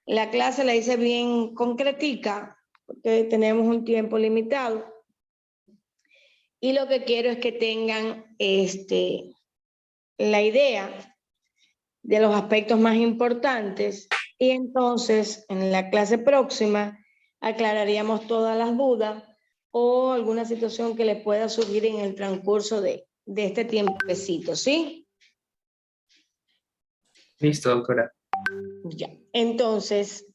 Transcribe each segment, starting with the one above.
La clase la hice bien concretica, porque tenemos un tiempo limitado. Y lo que quiero es que tengan la idea de los aspectos más importantes. Y entonces, en la clase próxima, aclararíamos todas las dudas o alguna situación que les pueda surgir en el transcurso de este tiempecito, ¿sí? Listo, doctora. Ya. Entonces,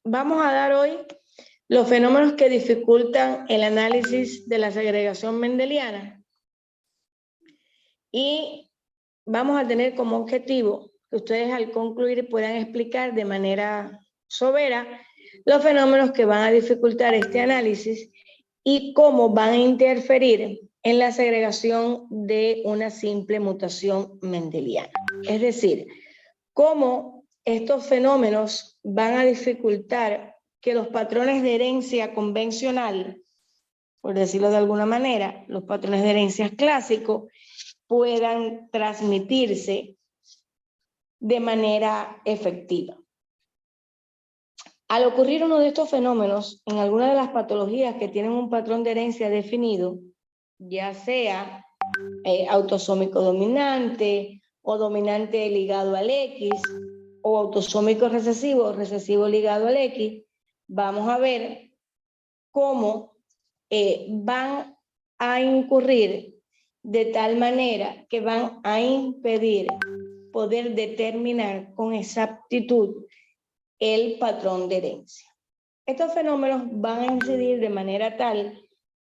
vamos a dar hoy los fenómenos que dificultan el análisis de la segregación mendeliana. Y vamos a tener como objetivo que ustedes al concluir puedan explicar de manera sobera los fenómenos que van a dificultar este análisis y cómo van a interferir en la segregación de una simple mutación mendeliana. Es decir, cómo estos fenómenos van a dificultar que los patrones de herencia convencional, por decirlo de alguna manera, los patrones de herencia clásicos, puedan transmitirse de manera efectiva. Al ocurrir uno de estos fenómenos en alguna de las patologías que tienen un patrón de herencia definido, ya sea autosómico dominante o dominante ligado al X o autosómico recesivo ligado al X, vamos a ver cómo van a incurrir de tal manera que van a impedir poder determinar con exactitud el patrón de herencia. Estos fenómenos van a incidir de manera tal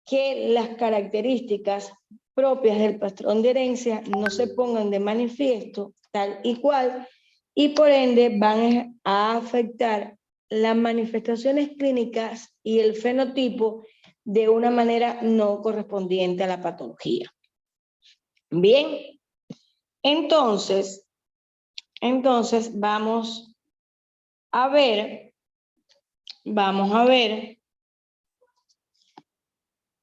que las características propias del patrón de herencia no se pongan de manifiesto tal y cual, y por ende van a afectar las manifestaciones clínicas y el fenotipo de una manera no correspondiente a la patología. Bien, entonces vamos a ver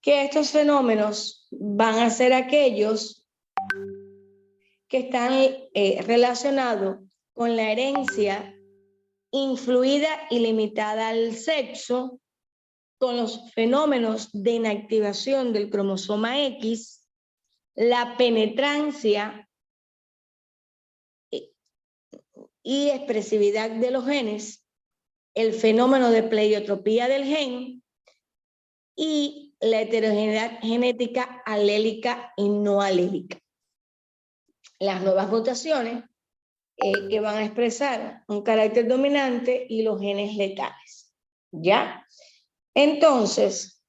que estos fenómenos van a ser aquellos que están relacionados con la herencia influida y limitada al sexo, con los fenómenos de inactivación del cromosoma X, la penetrancia y expresividad de los genes, el fenómeno de pleiotropía del gen y la heterogeneidad genética alélica y no alélica. Las nuevas mutaciones que van a expresar un carácter dominante y los genes letales. ¿Ya? Entonces,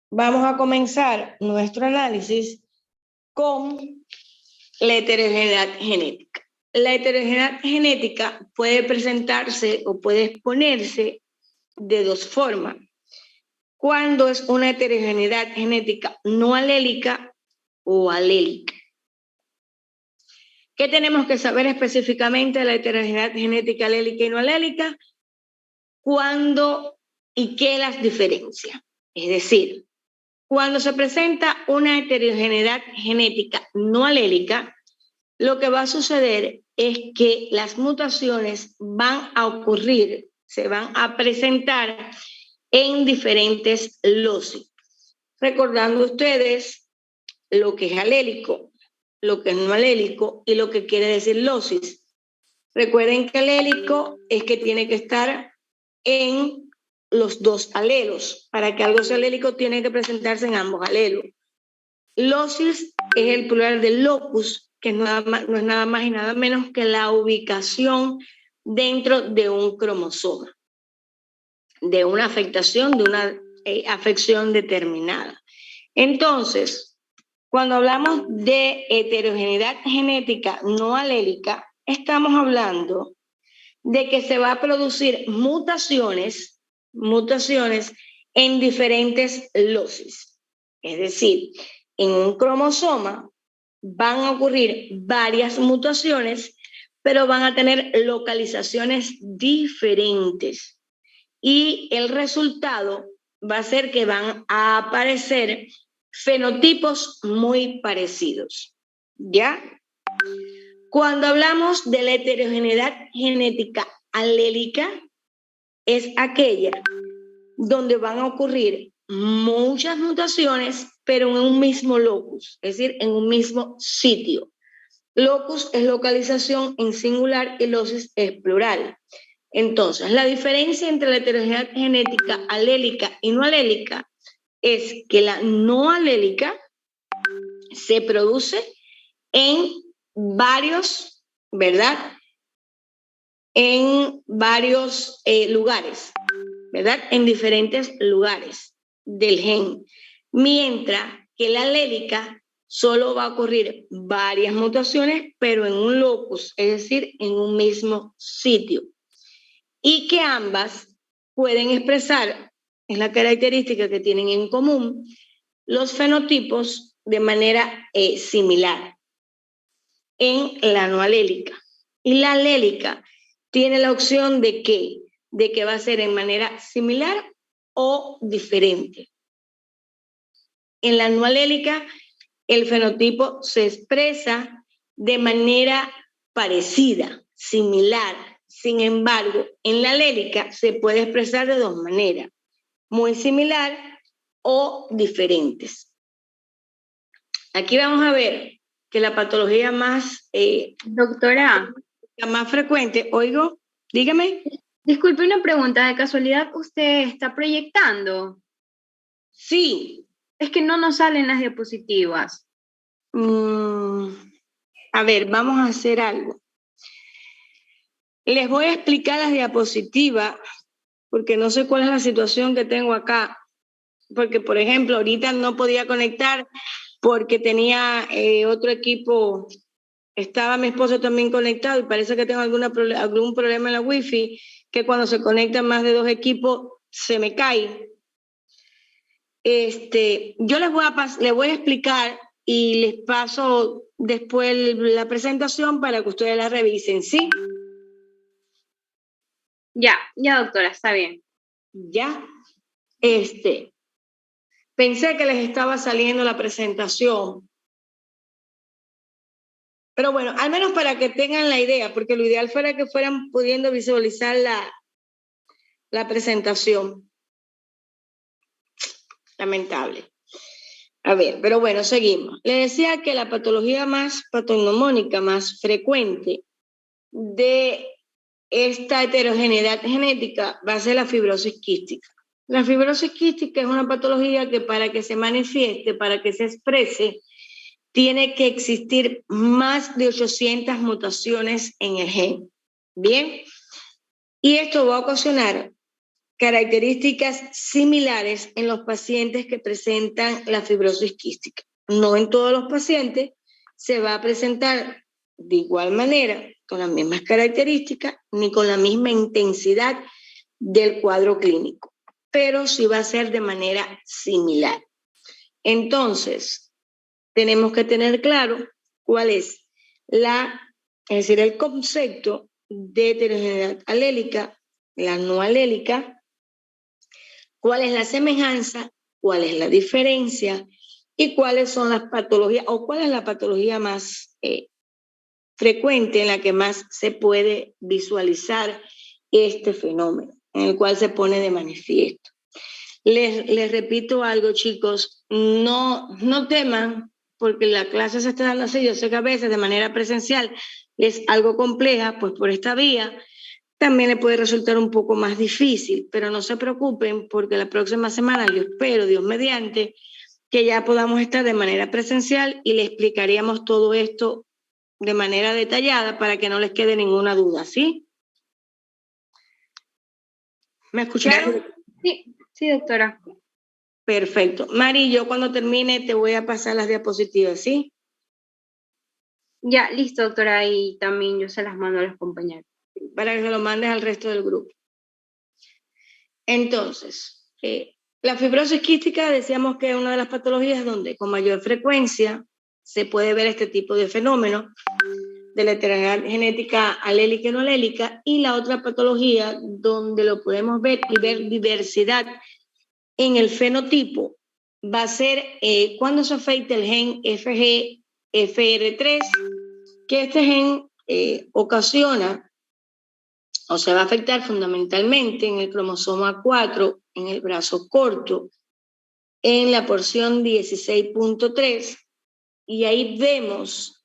vamos a comenzar nuestro análisis con la heterogeneidad genética. La heterogeneidad genética puede presentarse o puede exponerse de dos formas. Cuando es una heterogeneidad genética no alélica o alélica. ¿Qué tenemos que saber específicamente de la heterogeneidad genética alélica y no alélica? ¿Cuándo y qué las diferencia? Es decir, cuando se presenta una heterogeneidad genética no alélica, lo que va a suceder es que las mutaciones van a ocurrir, se van a presentar en diferentes loci. Recordando ustedes lo que es alélico, lo que es no alélico y lo que quiere decir locis. Recuerden que alélico es que tiene que estar en los dos alelos. Para que algo sea alélico tiene que presentarse en ambos alelos. Locis es el plural de locus, que no es nada más y nada menos que la ubicación dentro de un cromosoma, de una afectación, de una afección determinada. Entonces, cuando hablamos de heterogeneidad genética no alélica, estamos hablando de que se va a producir mutaciones en diferentes locis. Es decir, en un cromosoma van a ocurrir varias mutaciones, pero van a tener localizaciones diferentes. Y el resultado va a ser que van a aparecer fenotipos muy parecidos, ¿ya? Cuando hablamos de la heterogeneidad genética alélica, es aquella donde van a ocurrir muchas mutaciones, pero en un mismo locus, es decir, en un mismo sitio. Locus es localización en singular y locis es plural. Entonces, la diferencia entre la heterogeneidad genética alélica y no alélica es que la no alélica se produce en varios, ¿verdad? En varios lugares, ¿verdad? En diferentes lugares del gen. Mientras que la alélica solo va a ocurrir varias mutaciones, pero en un locus, es decir, en un mismo sitio. Y que ambas pueden expresar, es la característica que tienen en común, los fenotipos de manera similar en la no alélica. Y la alélica tiene la opción de que va a ser en manera similar o diferente. En la no alélica, el fenotipo se expresa de manera parecida, similar. Sin embargo, en la alélica se puede expresar de dos maneras, muy similar o diferentes. Aquí vamos a ver que la patología más... Doctora. La más frecuente, oigo, dígame. Disculpe una pregunta, ¿de casualidad usted está proyectando? Sí. Es que no nos salen las diapositivas. A ver, vamos a hacer algo. Les voy a explicar las diapositivas, porque no sé cuál es la situación que tengo acá. Porque, por ejemplo, ahorita no podía conectar porque tenía otro equipo. Estaba mi esposo también conectado y parece que tengo algún problema en la wifi, que cuando se conectan más de dos equipos se me cae. Yo les voy a explicar y les paso después la presentación para que ustedes la revisen, ¿sí? Ya, doctora, está bien. Ya. Pensé que les estaba saliendo la presentación. Pero bueno, al menos para que tengan la idea, porque lo ideal fuera que fueran pudiendo visualizar la presentación. Lamentable. A ver, pero bueno, seguimos. Le decía que la patología más patognomónica, más frecuente de esta heterogeneidad genética va a ser la fibrosis quística. La fibrosis quística es una patología que para que se manifieste, para que se exprese, tiene que existir más de 800 mutaciones en el gen. Bien, y esto va a ocasionar características similares en los pacientes que presentan la fibrosis quística. No en todos los pacientes se va a presentar de igual manera, con las mismas características, ni con la misma intensidad del cuadro clínico, pero sí va a ser de manera similar. Entonces, tenemos que tener claro cuál es el concepto de heterogeneidad alélica, la no alélica, cuál es la semejanza, cuál es la diferencia y cuáles son las patologías o cuál es la patología más frecuente en la que más se puede visualizar este fenómeno, en el cual se pone de manifiesto. Les repito algo, chicos, no teman, porque la clase se está dando así. Yo sé que a veces de manera presencial es algo compleja, pues por esta vía también le puede resultar un poco más difícil, pero no se preocupen porque la próxima semana yo espero, Dios mediante, que ya podamos estar de manera presencial y le explicaríamos todo esto de manera detallada para que no les quede ninguna duda, ¿sí? ¿Me escucharon? Sí, doctora. Perfecto. Mari, yo cuando termine te voy a pasar las diapositivas, ¿sí? Ya, listo, doctora, y también yo se las mando a los compañeros. Para que se lo mandes al resto del grupo. Entonces, la fibrosis quística decíamos que es una de las patologías donde con mayor frecuencia se puede ver este tipo de fenómeno de la heterogeneidad genética alélica y no alélica, y la otra patología donde lo podemos ver y ver diversidad en el fenotipo va a ser cuando se afecta el gen FGFR3 que este gen ocasiona o se va a afectar fundamentalmente en el cromosoma 4, en el brazo corto, en la porción 16.3, y ahí vemos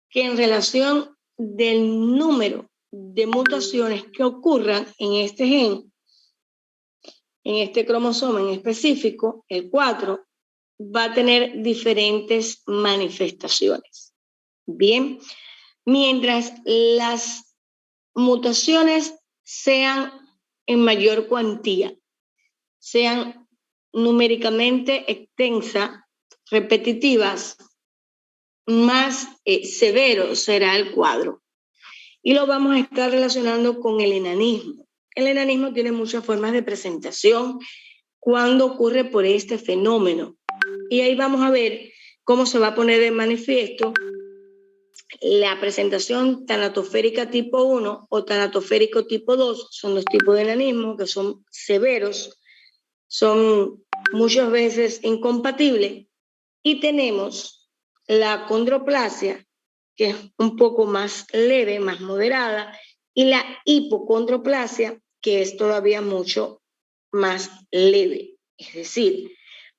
que en relación del número de mutaciones que ocurran en este gen, en este cromosoma en específico, el 4, va a tener diferentes manifestaciones. Bien, mientras las mutaciones sean en mayor cuantía, sean numéricamente extensas, repetitivas, más severo será el cuadro. Y lo vamos a estar relacionando con el enanismo. El enanismo tiene muchas formas de presentación cuando ocurre por este fenómeno. Y ahí vamos a ver cómo se va a poner de manifiesto la presentación tanatosférica tipo 1 o tanatosférico tipo 2. Son dos tipos de enanismo que son severos, son muchas veces incompatibles. Y tenemos la condroplasia, que es un poco más leve, más moderada, y la hipocondroplasia, que es todavía mucho más leve. Es decir,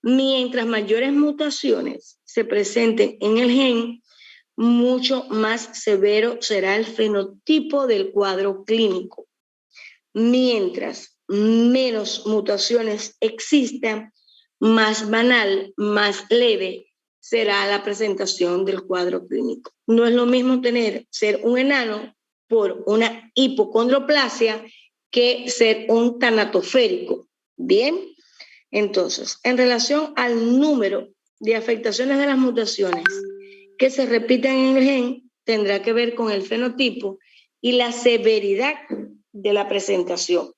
mientras mayores mutaciones se presenten en el gen, mucho más severo será el fenotipo del cuadro clínico. Mientras menos mutaciones existan, más banal, más leve será la presentación del cuadro clínico. No es lo mismo ser un enano por una hipocondroplasia que ser un tanatosférico. Bien, entonces, en relación al número de afectaciones de las mutaciones que se repiten en el gen, tendrá que ver con el fenotipo y la severidad de la presentación.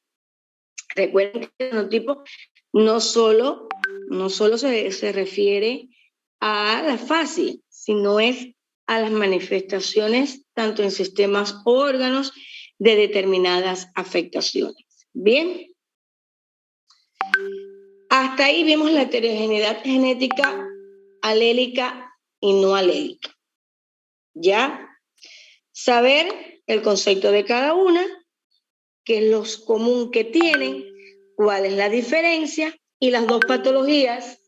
Recuerden que el fenotipo no solo se refiere a la fase, sino es a las manifestaciones tanto en sistemas o órganos de determinadas afectaciones. Bien, hasta ahí vimos la heterogeneidad genética alélica y no alélica. Ya saber el concepto de cada una, qué es lo común que tienen, cuál es la diferencia y las dos patologías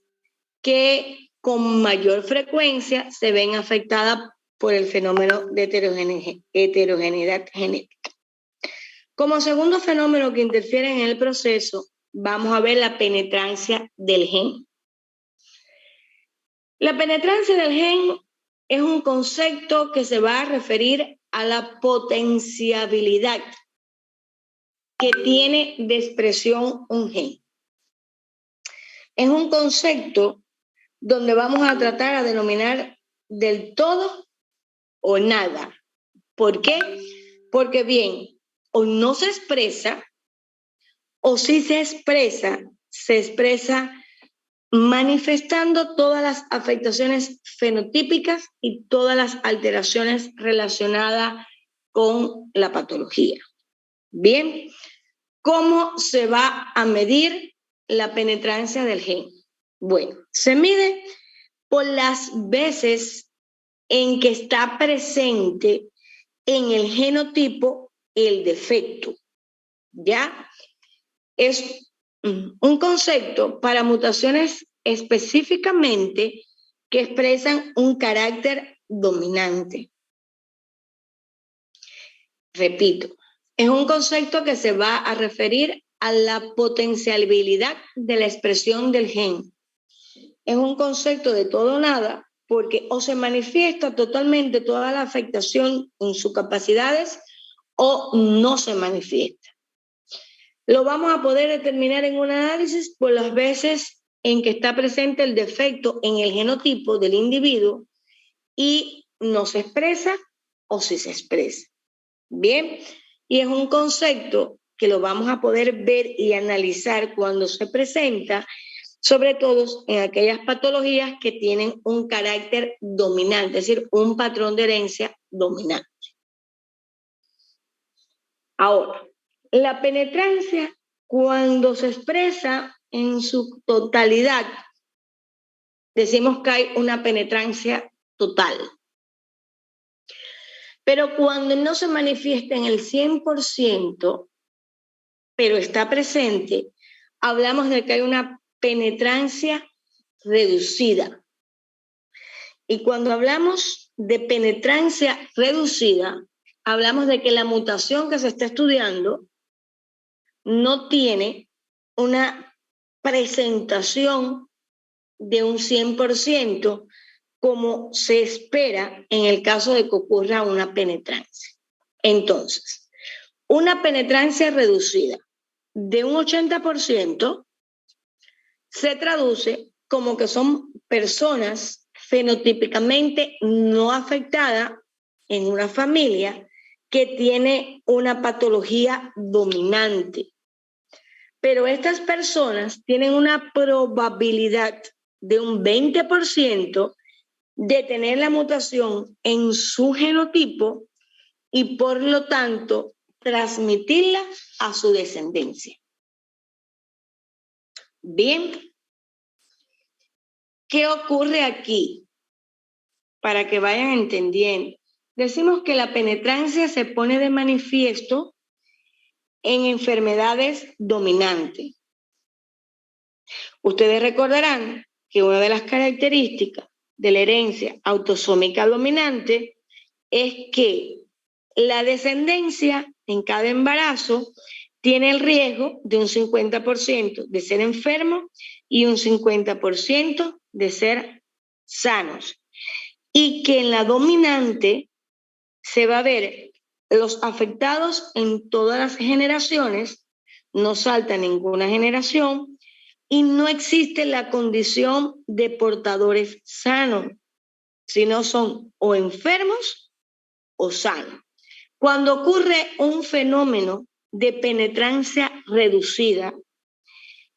que con mayor frecuencia se ven afectadas por el fenómeno de heterogeneidad genética. Como segundo fenómeno que interfiere en el proceso, vamos a ver la penetrancia del gen. La penetrancia del gen es un concepto que se va a referir a la potenciabilidad que tiene de expresión un gen. Es un concepto donde vamos a tratar a denominar del todo o nada. ¿Por qué? Porque bien, o no se expresa, o si se expresa manifestando todas las afectaciones fenotípicas y todas las alteraciones relacionadas con la patología. Bien, ¿cómo se va a medir la penetrancia del gen? Bueno, se mide por las veces en que está presente en el genotipo el defecto. ¿Ya? Es un concepto para mutaciones específicamente que expresan un carácter dominante. Repito, es un concepto que se va a referir a la potencialidad de la expresión del gen. Es un concepto de todo o nada porque o se manifiesta totalmente toda la afectación en sus capacidades o no se manifiesta. Lo vamos a poder determinar en un análisis por las veces en que está presente el defecto en el genotipo del individuo y no se expresa o si se expresa. Bien, y es un concepto que lo vamos a poder ver y analizar cuando se presenta, sobre todo en aquellas patologías que tienen un carácter dominante, es decir, un patrón de herencia dominante. Ahora, la penetrancia, cuando se expresa en su totalidad, decimos que hay una penetrancia total. Pero cuando no se manifiesta en el 100%, pero está presente, hablamos de que hay una penetrancia reducida. Y cuando hablamos de penetrancia reducida, hablamos de que la mutación que se está estudiando no tiene una presentación de un 100% como se espera en el caso de que ocurra una penetrancia. Entonces, una penetrancia reducida de un 80% se traduce como que son personas fenotípicamente no afectadas en una familia que tiene una patología dominante. Pero estas personas tienen una probabilidad de un 20% de tener la mutación en su genotipo y por lo tanto transmitirla a su descendencia. Bien, ¿qué ocurre aquí? Para que vayan entendiendo. Decimos que la penetrancia se pone de manifiesto en enfermedades dominantes. Ustedes recordarán que una de las características de la herencia autosómica dominante es que la descendencia en cada embarazo tiene el riesgo de un 50% de ser enfermo y un 50% de ser sanos. Y que en la dominante se va a ver los afectados en todas las generaciones, no salta ninguna generación y no existe la condición de portadores sanos, sino son o enfermos o sanos. Cuando ocurre un fenómeno de penetrancia reducida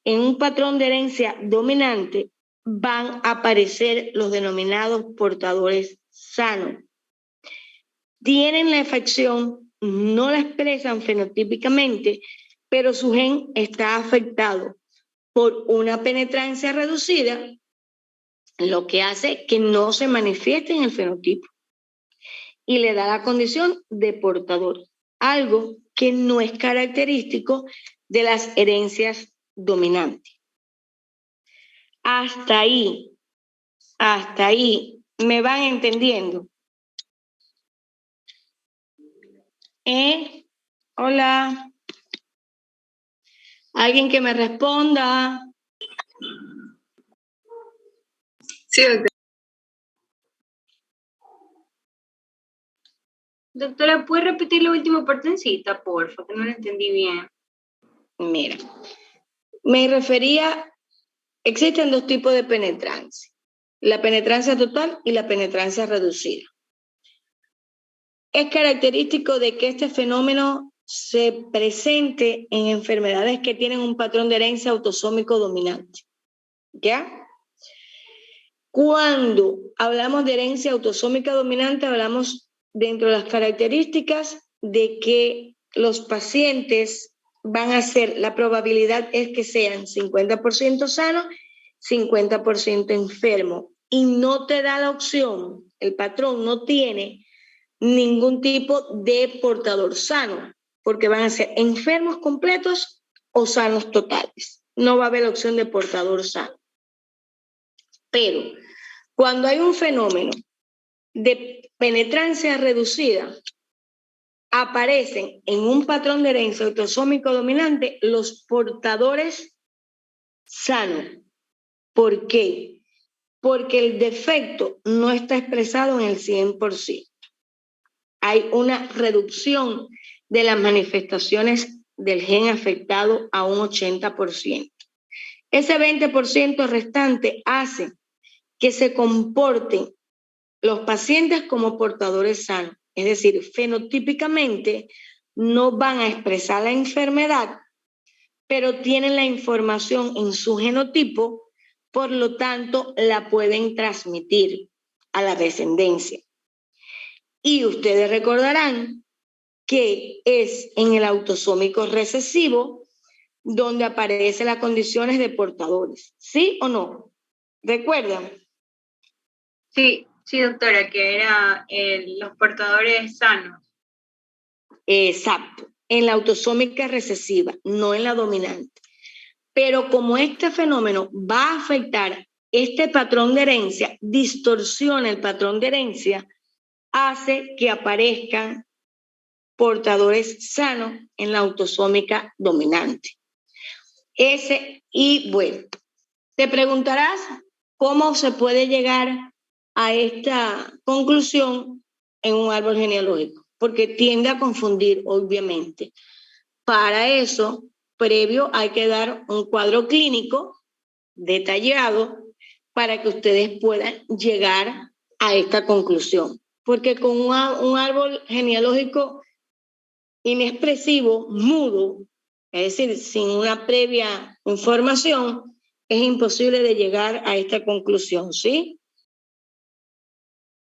en un patrón de herencia dominante, van a aparecer los denominados portadores sanos. Tienen la afección, no la expresan fenotípicamente, pero su gen está afectado por una penetrancia reducida, lo que hace que no se manifieste en el fenotipo y le da la condición de portador, algo que no es característico de las herencias dominantes. Hasta ahí me van entendiendo. Hola. ¿Alguien que me responda? Sí, doctora. Doctora, ¿puede repetir la última partecita, porfa? Que no la entendí bien. Mira, me refería, existen dos tipos de penetrancia, la penetrancia total y la penetrancia reducida. Es característico de que este fenómeno se presente en enfermedades que tienen un patrón de herencia autosómico dominante. ¿Ya? Cuando hablamos de herencia autosómica dominante, hablamos dentro de las características de que los pacientes van a ser, la probabilidad es que sean 50% sanos, 50% enfermos, y no te da la opción, el patrón no tiene ningún tipo de portador sano, porque van a ser enfermos completos o sanos totales. No va a haber opción de portador sano. Pero cuando hay un fenómeno de penetrancia reducida, aparecen en un patrón de herencia autosómico dominante los portadores sanos. ¿Por qué? Porque el defecto no está expresado en el 100%. Hay una reducción de las manifestaciones del gen afectado a un 80%. Ese 20% restante hace que se comporten los pacientes como portadores sanos. Es decir, fenotípicamente no van a expresar la enfermedad, pero tienen la información en su genotipo, por lo tanto la pueden transmitir a la descendencia. Y ustedes recordarán que es en el autosómico recesivo donde aparecen las condiciones de portadores. ¿Sí o no? ¿Recuerdan? Sí, Sí, doctora, que era los portadores sanos. Exacto, en la autosómica recesiva, no en la dominante. Pero como este fenómeno va a afectar este patrón de herencia, distorsiona el patrón de herencia, hace que aparezcan portadores sanos en la autosómica dominante. Y bueno, te preguntarás cómo se puede llegar a esta conclusión en un árbol genealógico, porque tiende a confundir, obviamente. Para eso, previo hay que dar un cuadro clínico detallado para que ustedes puedan llegar a esta conclusión. Porque con un árbol genealógico inexpresivo, mudo, es decir, sin una previa información, es imposible de llegar a esta conclusión, ¿sí?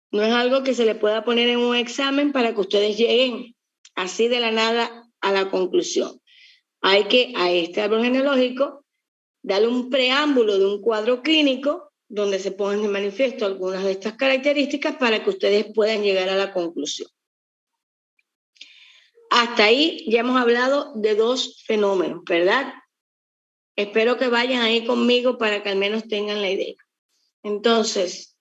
No es algo que se le pueda poner en un examen para que ustedes lleguen así de la nada a la conclusión. Hay que a este árbol genealógico darle un preámbulo de un cuadro clínico donde se ponen de manifiesto algunas de estas características para que ustedes puedan llegar a la conclusión. Hasta ahí ya hemos hablado de dos fenómenos, ¿verdad? Espero que vayan ahí conmigo para que al menos tengan la idea. Entonces,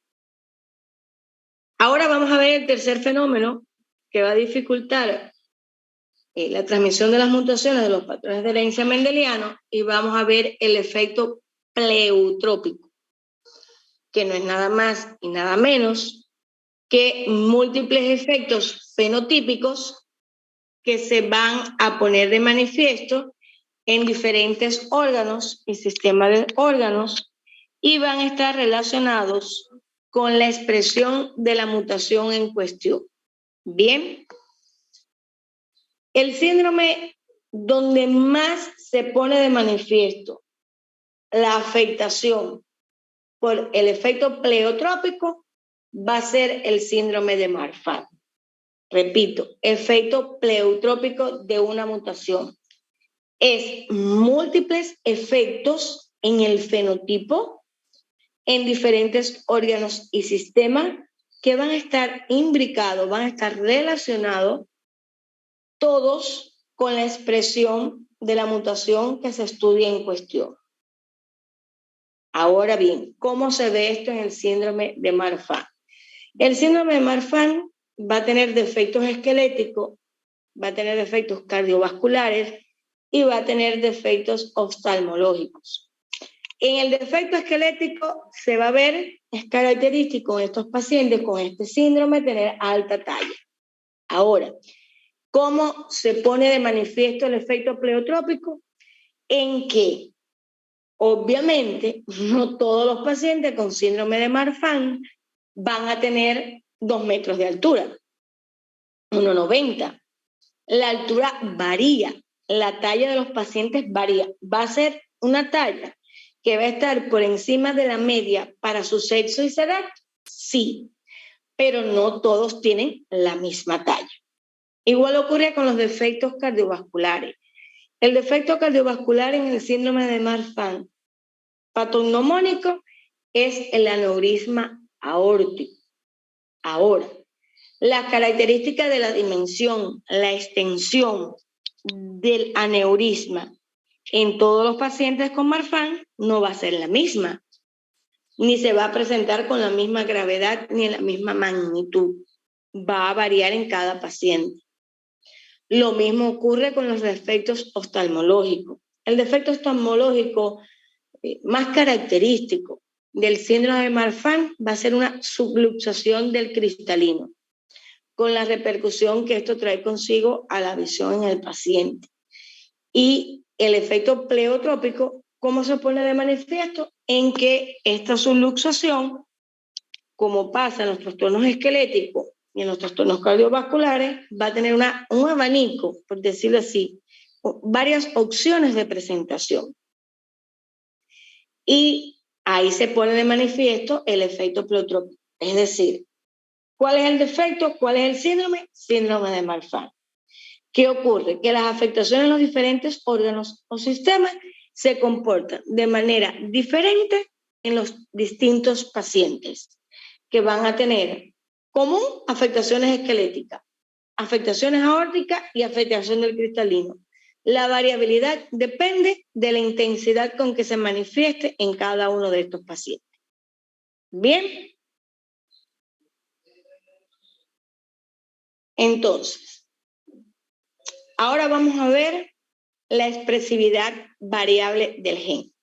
ahora vamos a ver el tercer fenómeno que va a dificultar la transmisión de las mutaciones de los patrones de herencia mendeliano y vamos a ver el efecto pleutrópico, que no es nada más y nada menos que múltiples efectos fenotípicos que se van a poner de manifiesto en diferentes órganos y sistemas de órganos y van a estar relacionados con la expresión de la mutación en cuestión. Bien, el síndrome donde más se pone de manifiesto la afectación por el efecto pleotrópico va a ser el síndrome de Marfan. Repito, efecto pleutrópico de una mutación. Es múltiples efectos en el fenotipo, en diferentes órganos y sistemas que van a estar imbricados, van a estar relacionados todos con la expresión de la mutación que se estudia en cuestión. Ahora bien, ¿cómo se ve esto en el síndrome de Marfan? El síndrome de Marfan va a tener defectos esqueléticos, va a tener defectos cardiovasculares y va a tener defectos oftalmológicos. En el defecto esquelético se va a ver, es característico en estos pacientes con este síndrome tener alta talla. Ahora, ¿cómo se pone de manifiesto el efecto pleotrópico? En que, obviamente, no todos los pacientes con síndrome de Marfan van a tener 2 metros de altura, 1,90. La altura varía, la talla de los pacientes varía. Va a ser una talla que va a estar por encima de la media para su sexo y su edad, sí, pero no todos tienen la misma talla. Igual ocurre con los defectos cardiovasculares. El defecto cardiovascular en el síndrome de Marfan patognomónico es el aneurisma aórtico. Ahora, la característica de la dimensión, la extensión del aneurisma en todos los pacientes con Marfan no va a ser la misma, ni se va a presentar con la misma gravedad ni en la misma magnitud. Va a variar en cada paciente. Lo mismo ocurre con los defectos oftalmológicos. El defecto oftalmológico más característico del síndrome de Marfan va a ser una subluxación del cristalino, con la repercusión que esto trae consigo a la visión en el paciente. Y el efecto pleotrópico, ¿cómo se pone de manifiesto? En que esta subluxación, como pasa en los trastornos esqueléticos y en los trastornos cardiovasculares, va a tener un abanico, por decirlo así, varias opciones de presentación. Y ahí se pone de manifiesto el efecto pleotrópico. Es decir, ¿cuál es el defecto? ¿Cuál es el síndrome? Síndrome de Marfan. ¿Qué ocurre? Que las afectaciones en los diferentes órganos o sistemas se comportan de manera diferente en los distintos pacientes. que van a tener común afectaciones esqueléticas, afectaciones aórticas y afectación del cristalino. La variabilidad depende de la intensidad con que se manifieste en cada uno de estos pacientes. Bien. Entonces, ahora vamos a ver la expresividad variable del gen.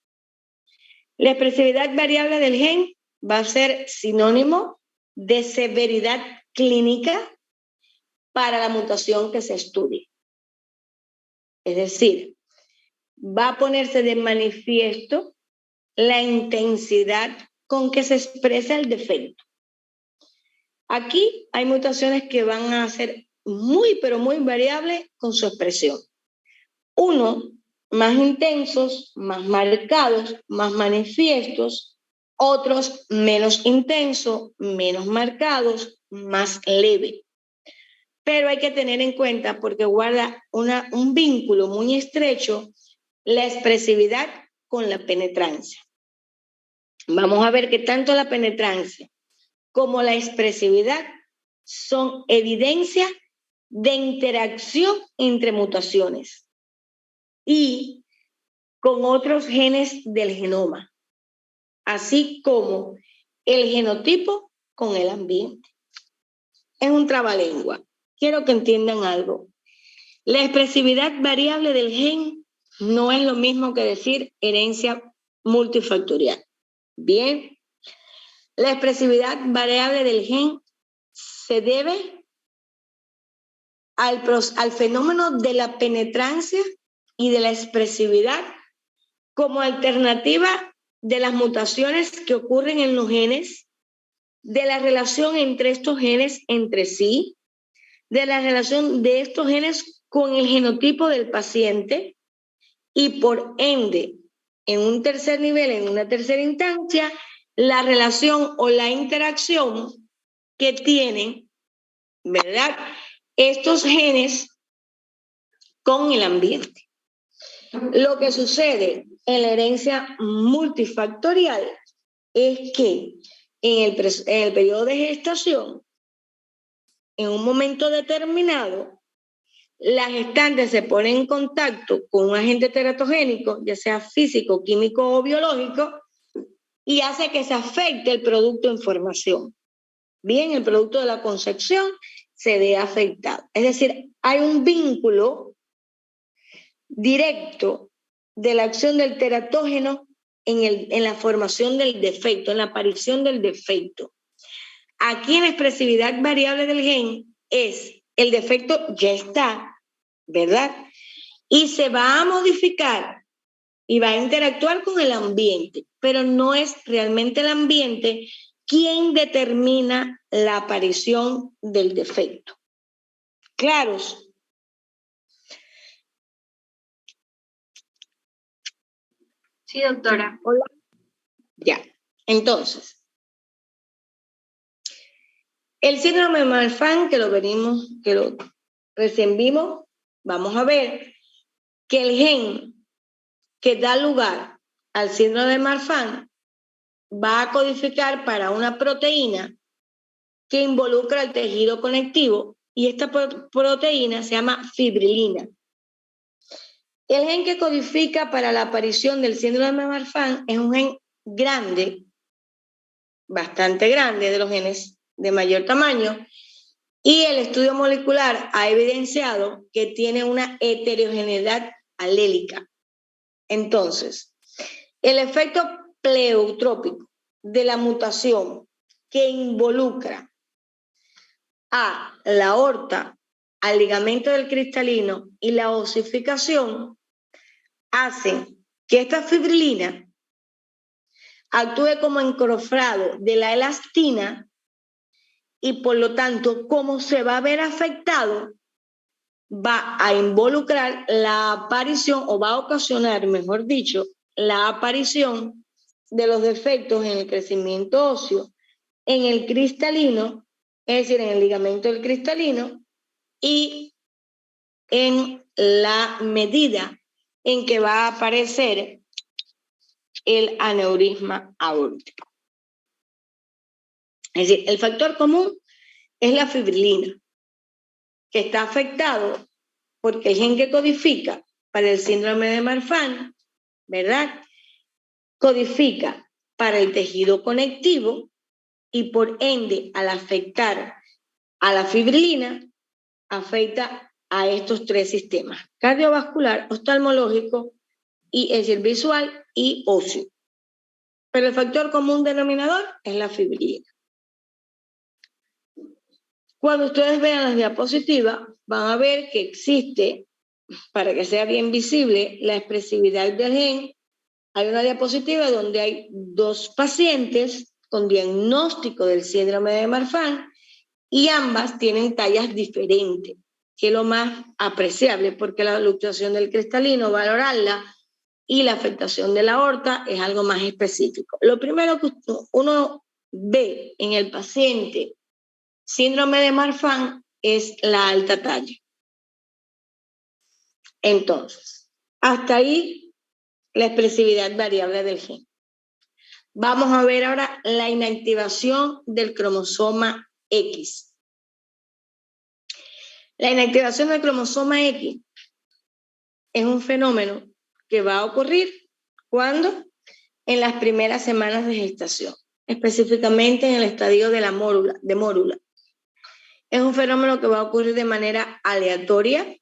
La expresividad variable del gen va a ser sinónimo de severidad clínica para la mutación que se estudie. Es decir, va a ponerse de manifiesto la intensidad con que se expresa el defecto. Aquí hay mutaciones que van a ser muy, pero muy variables con su expresión. Uno, más intensos, más marcados, más manifiestos. Otros, menos intensos, menos marcados, más leve. Pero hay que tener en cuenta, porque guarda un vínculo muy estrecho, la expresividad con la penetrancia. Vamos a ver que tanto la penetrancia como la expresividad son evidencia de interacción entre mutaciones y con otros genes del genoma, así como el genotipo con el ambiente. Es un trabalengua. Quiero que entiendan algo. La expresividad variable del gen no es lo mismo que decir herencia multifactorial. Bien, la expresividad variable del gen se debe al fenómeno de la penetrancia y de la expresividad como alternativa de las mutaciones que ocurren en los genes, de la relación entre estos genes entre sí, de la relación de estos genes con el genotipo del paciente y por ende, en un tercer nivel, en una tercera instancia, la relación o la interacción que tienen, ¿verdad?, estos genes con el ambiente. Lo que sucede en la herencia multifactorial es que en el periodo de gestación, en un momento determinado, la gestante se pone en contacto con un agente teratogénico, ya sea físico, químico o biológico, y hace que se afecte el producto en formación. Bien, el producto de la concepción se ve afectado. Es decir, hay un vínculo directo de la acción del teratógeno en la formación del defecto, en la aparición del defecto. Aquí en la expresividad variable del gen es el defecto ya está, ¿verdad? Y se va a modificar y va a interactuar con el ambiente, pero no es realmente el ambiente quien determina la aparición del defecto. ¿Claros? Sí, doctora. Hola. Ya. Entonces, el síndrome de Marfan, que lo recién vimos, vamos a ver que el gen que da lugar al síndrome de Marfan va a codificar para una proteína que involucra el tejido conectivo y esta proteína se llama fibrilina. El gen que codifica para la aparición del síndrome de Marfan es un gen grande, bastante grande, de los genes de mayor tamaño, y el estudio molecular ha evidenciado que tiene una heterogeneidad alélica. Entonces, el efecto pleiotrópico de la mutación que involucra a la aorta, al ligamento del cristalino y la osificación hace que esta fibrilina actúe como encofrado de la elastina y por lo tanto, como se va a ver afectado, va a involucrar la aparición o va a ocasionar, mejor dicho, la aparición de los defectos en el crecimiento óseo, en el cristalino, es decir, en el ligamento del cristalino y en la medida en que va a aparecer el aneurisma aórtico. Es decir, el factor común es la fibrilina, que está afectado porque el gen que codifica para el síndrome de Marfan, ¿verdad? Codifica para el tejido conectivo y por ende, al afectar a la fibrilina, afecta a estos tres sistemas: cardiovascular, oftalmológico y es decir, visual y óseo. Pero el factor común denominador es la fibrilina. Cuando ustedes vean las diapositivas, van a ver que existe, para que sea bien visible, la expresividad del gen. Hay una diapositiva donde hay dos pacientes con diagnóstico del síndrome de Marfan y ambas tienen tallas diferentes, que es lo más apreciable porque la fluctuación del cristalino, valorarla, y la afectación de la aorta es algo más específico. Lo primero que uno ve en el paciente síndrome de Marfan es la alta talla. Entonces, hasta ahí la expresividad variable del gen. Vamos a ver ahora la inactivación del cromosoma X. La inactivación del cromosoma X es un fenómeno que va a ocurrir ¿cuándo? En las primeras semanas de gestación, específicamente en el estadio de mórula. Es un fenómeno que va a ocurrir de manera aleatoria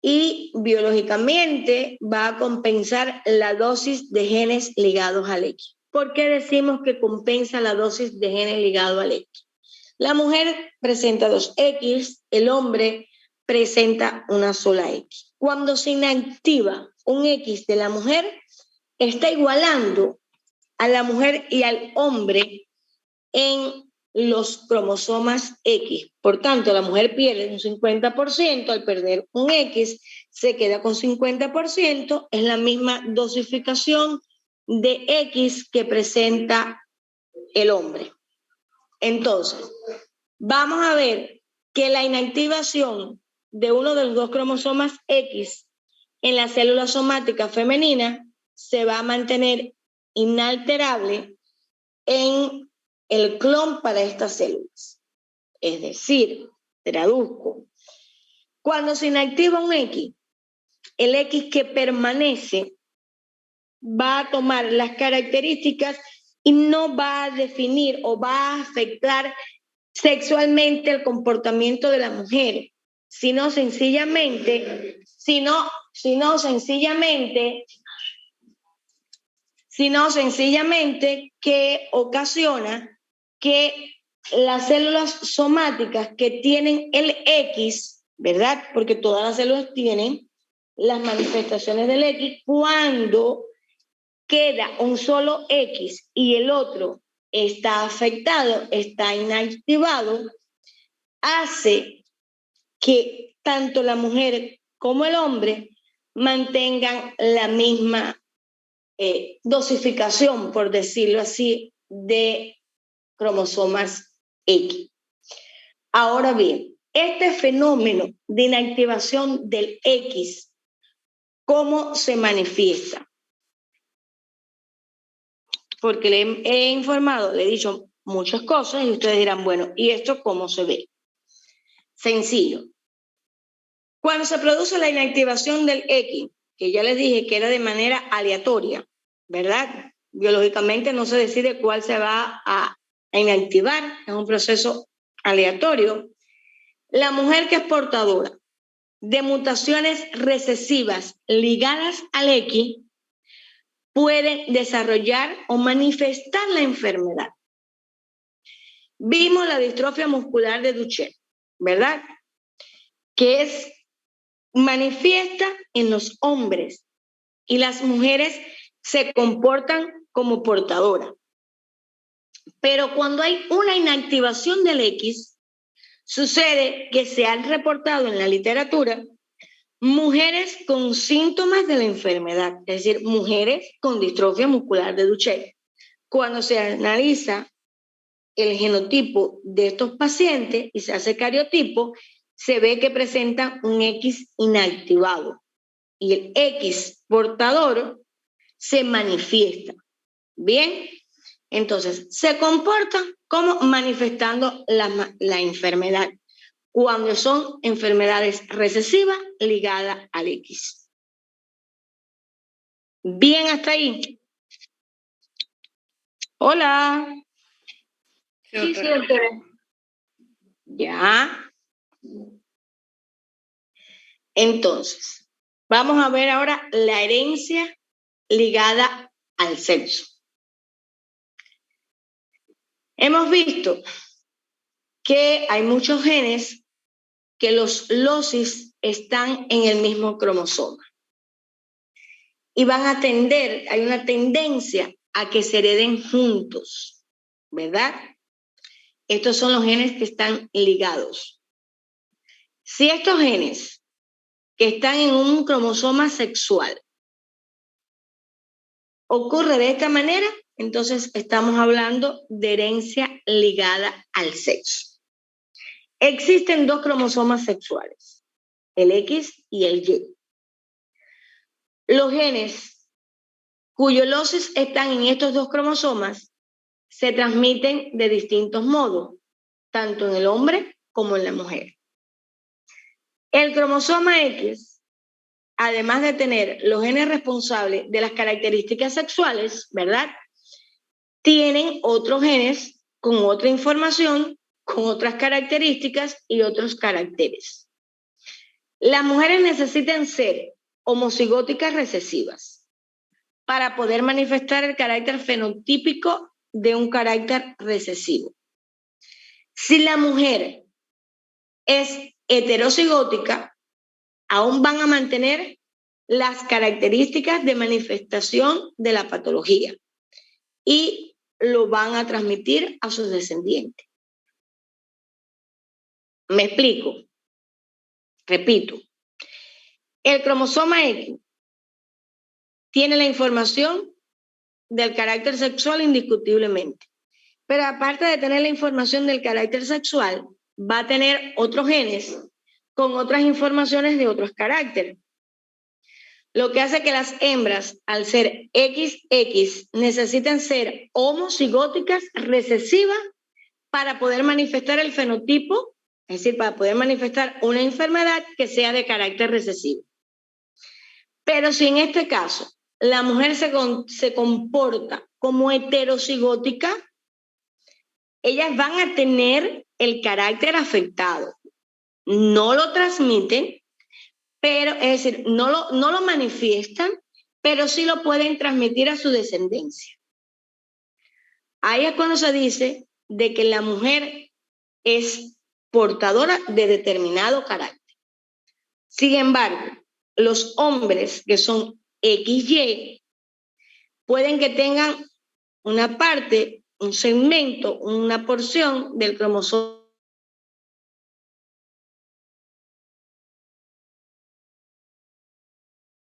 y biológicamente va a compensar la dosis de genes ligados al X. ¿Por qué decimos que compensa la dosis de genes ligados al X? La mujer presenta 2 X, el hombre presenta una sola X. Cuando se inactiva un X de la mujer, está igualando a la mujer y al hombre en los cromosomas X. Por tanto, la mujer pierde un 50%, al perder un X se queda con 50%, es la misma dosificación de X que presenta el hombre. Entonces, vamos a ver que la inactivación de uno de los dos cromosomas X en la célula somática femenina se va a mantener inalterable en el clon para estas células. Es decir, traduzco, cuando se inactiva un X, el X que permanece va a tomar las características y no va a definir o va a afectar sexualmente el comportamiento de la mujer, sino sencillamente que ocasiona que las células somáticas que tienen el X, ¿verdad? Porque todas las células tienen las manifestaciones del X, cuando queda un solo X y el otro está afectado, está inactivado, hace que tanto la mujer como el hombre mantengan la misma dosificación, por decirlo así, de cromosomas X. Ahora bien, este fenómeno de inactivación del X, ¿cómo se manifiesta? Porque le he informado, le he dicho muchas cosas y ustedes dirán, bueno, ¿y esto cómo se ve? Sencillo. Cuando se produce la inactivación del X, que ya les dije que era de manera aleatoria, ¿verdad? Biológicamente no se decide cuál se va a inactivar, es un proceso aleatorio. La mujer que es portadora de mutaciones recesivas ligadas al X puede desarrollar o manifestar la enfermedad. Vimos la distrofia muscular de Duchenne, ¿verdad? Que es manifiesta en los hombres y las mujeres se comportan como portadoras. Pero cuando hay una inactivación del X, sucede que se han reportado en la literatura mujeres con síntomas de la enfermedad, es decir, mujeres con distrofia muscular de Duchenne. Cuando se analiza el genotipo de estos pacientes y se hace cariotipo, se ve que presentan un X inactivado y el X portador se manifiesta. Bien, Entonces, se comportan como manifestando la enfermedad cuando son enfermedades recesivas ligadas al X. Bien, hasta ahí. Hola. Sí, doctora. Ya. Entonces, vamos a ver ahora la herencia ligada al sexo. Hemos visto que hay muchos genes que los losis están en el mismo cromosoma y van a tender, hay una tendencia a que se hereden juntos, ¿verdad? Estos son los genes que están ligados. Si estos genes que están en un cromosoma sexual ocurre de esta manera, entonces estamos hablando de herencia ligada al sexo. Existen dos cromosomas sexuales, el X y el Y. Los genes cuyos losis están en estos dos cromosomas se transmiten de distintos modos, tanto en el hombre como en la mujer. El cromosoma X, además de tener los genes responsables de las características sexuales, ¿verdad? Tienen otros genes con otra información, con otras características y otros caracteres. Las mujeres necesitan ser homocigóticas recesivas para poder manifestar el carácter fenotípico de un carácter recesivo. Si la mujer es heterocigótica, aún van a mantener las características de manifestación de la patología y lo van a transmitir a sus descendientes. Me explico. Repito. El cromosoma X tiene la información del carácter sexual indiscutiblemente, pero aparte de tener la información del carácter sexual, va a tener otros genes con otras informaciones de otros caracteres. Lo que hace que las hembras, al ser XX, necesiten ser homocigóticas recesivas para poder manifestar el fenotipo, es decir, para poder manifestar una enfermedad que sea de carácter recesivo. Pero si en este caso la mujer se comporta como heterocigótica, ellas van a tener el carácter afectado. No lo transmiten, pero es decir, no lo manifiestan, pero sí lo pueden transmitir a su descendencia. Ahí es cuando se dice de que la mujer es portadora de determinado carácter. Sin embargo, los hombres que son XY pueden que tengan una parte, un segmento, una porción del cromosoma